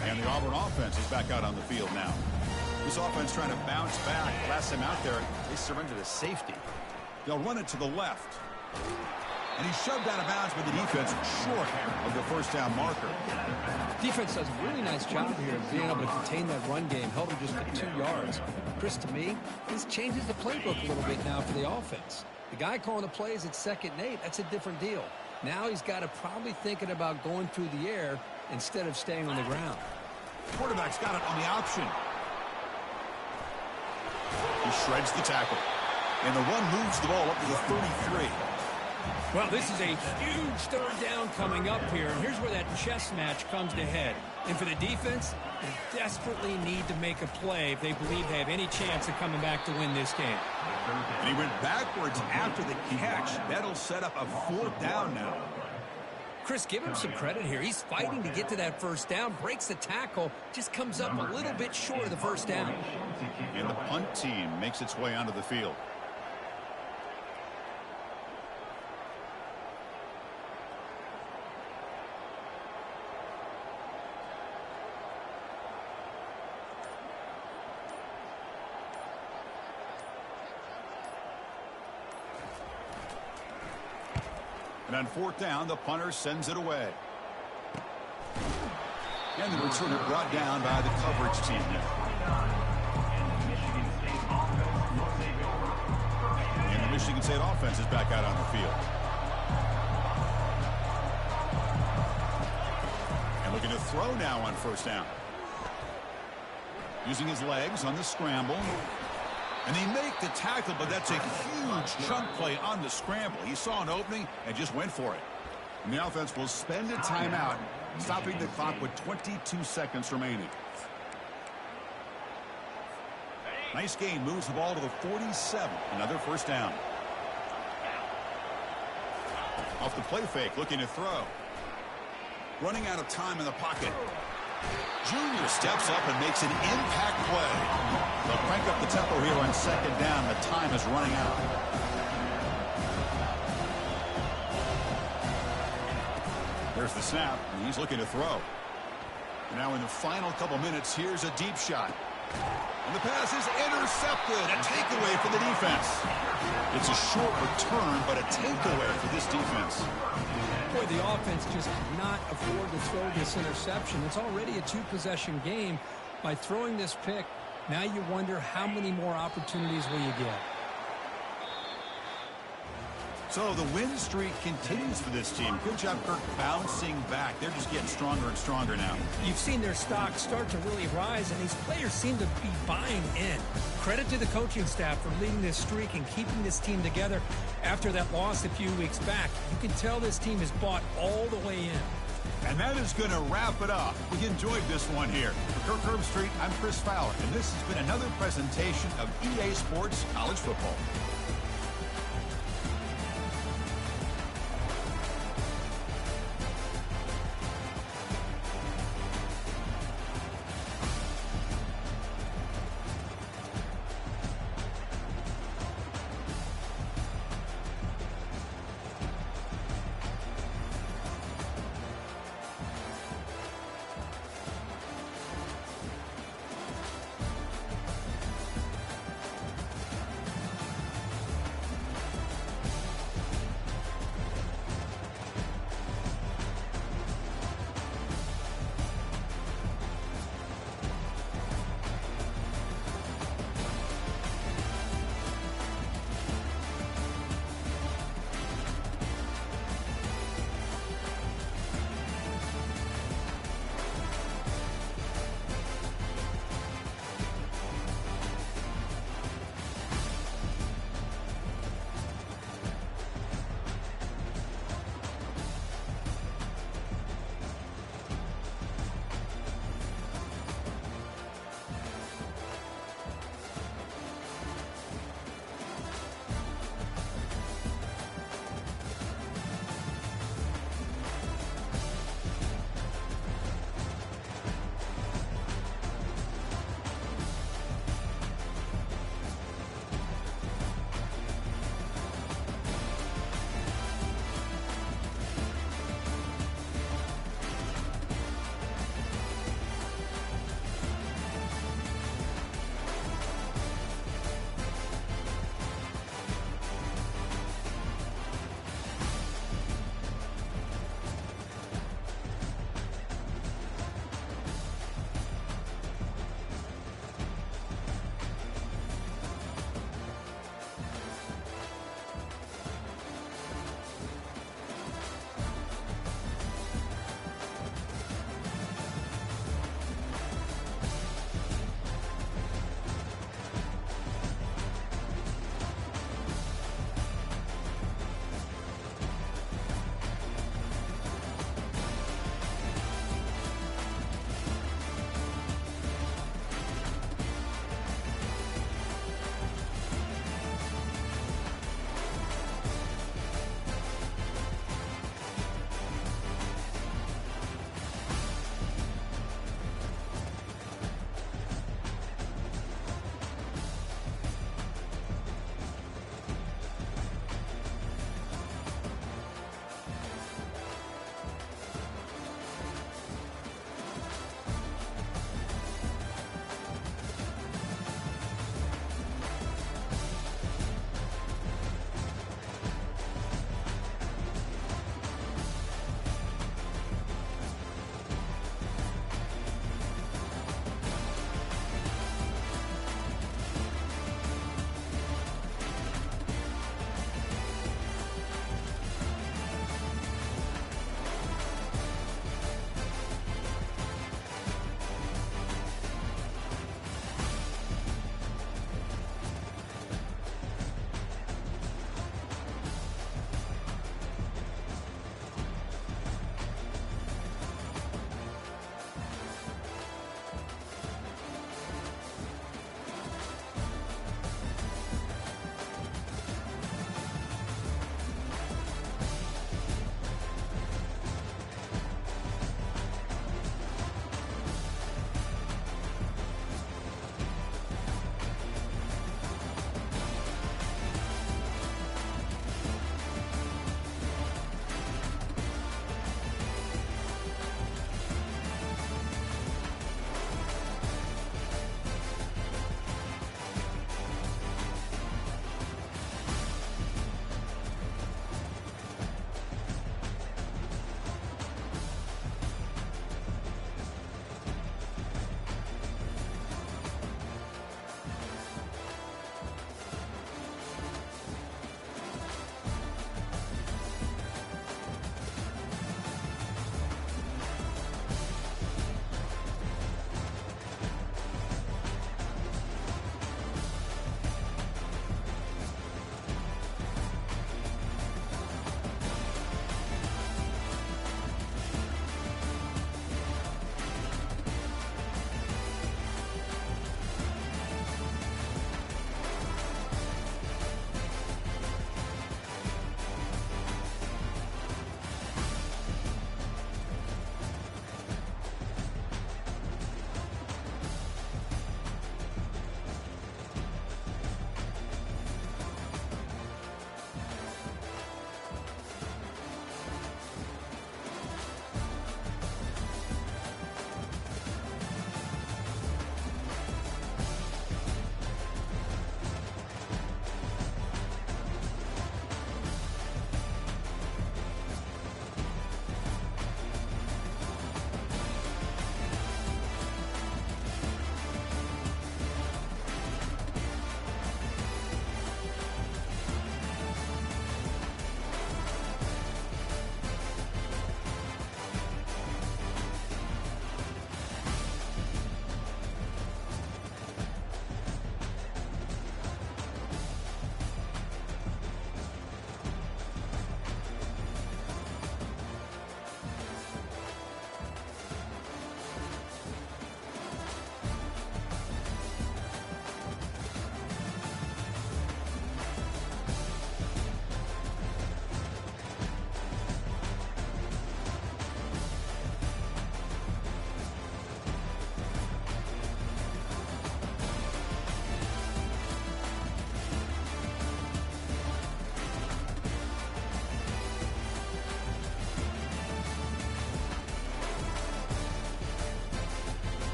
10. And the Auburn offense is back out on the field now. This offense trying to bounce back. Last time out there, they surrendered a safety. They'll run it to the left. And he's shoved out of bounds by the defense short of the first down marker. Defense does a really nice job here of being able to contain that run game. Held him just to 2 yards. Chris, to me, this changes the playbook a little bit now for the offense. The guy calling the plays at 2nd and 8, that's a different deal. Now he's got to probably thinking about going through the air instead of staying on the ground. Quarterback's got it on the option. He shreds the tackle. And the run moves the ball up to the 33. Well, this is a huge 3rd down coming up here. And here's where that chess match comes to head. And for the defense, they desperately need to make a play if they believe they have any chance of coming back to win this game. And he went backwards after the catch. That'll set up a 4th down now. Chris, give him some credit here. He's fighting to get to that 1st down, breaks the tackle, just comes up a little bit short of the 1st down. And the punt team makes its way onto the field. And on 4th down, the punter sends it away. And the returner brought down by the coverage team. And the Michigan State offense is back out on the field. And looking to throw now on 1st down. Using his legs on the scramble. And they make the tackle, but that's a huge chunk play on the scramble. He saw an opening and just went for it. And the offense will spend a timeout, stopping the clock with 22 seconds remaining. Nice gain, moves the ball to the 47. Another 1st down. Off the play fake, looking to throw. Running out of time in the pocket. Junior steps up and makes an impact play. They'll crank up the tempo here on 2nd down. The time is running out. There's the snap, and he's looking to throw. Now in the final couple minutes, here's a deep shot. And the pass is intercepted. A takeaway for the defense. It's a short return, but a takeaway for this defense. Boy, the offense just could not afford to throw this interception. It's already a 2-possession game. By throwing this pick, now you wonder how many more opportunities will you get. So the win streak continues for this team. Good job, Kirk, bouncing back. They're just getting stronger and stronger now. You've seen their stock start to really rise, and these players seem to be buying in. Credit to the coaching staff for leading this streak and keeping this team together after that loss a few weeks back. You can tell this team is bought all the way in. And that is going to wrap it up. We enjoyed this one here. For Kirk Herbstreit, I'm Chris Fowler, and this has been another presentation of EA Sports College Football.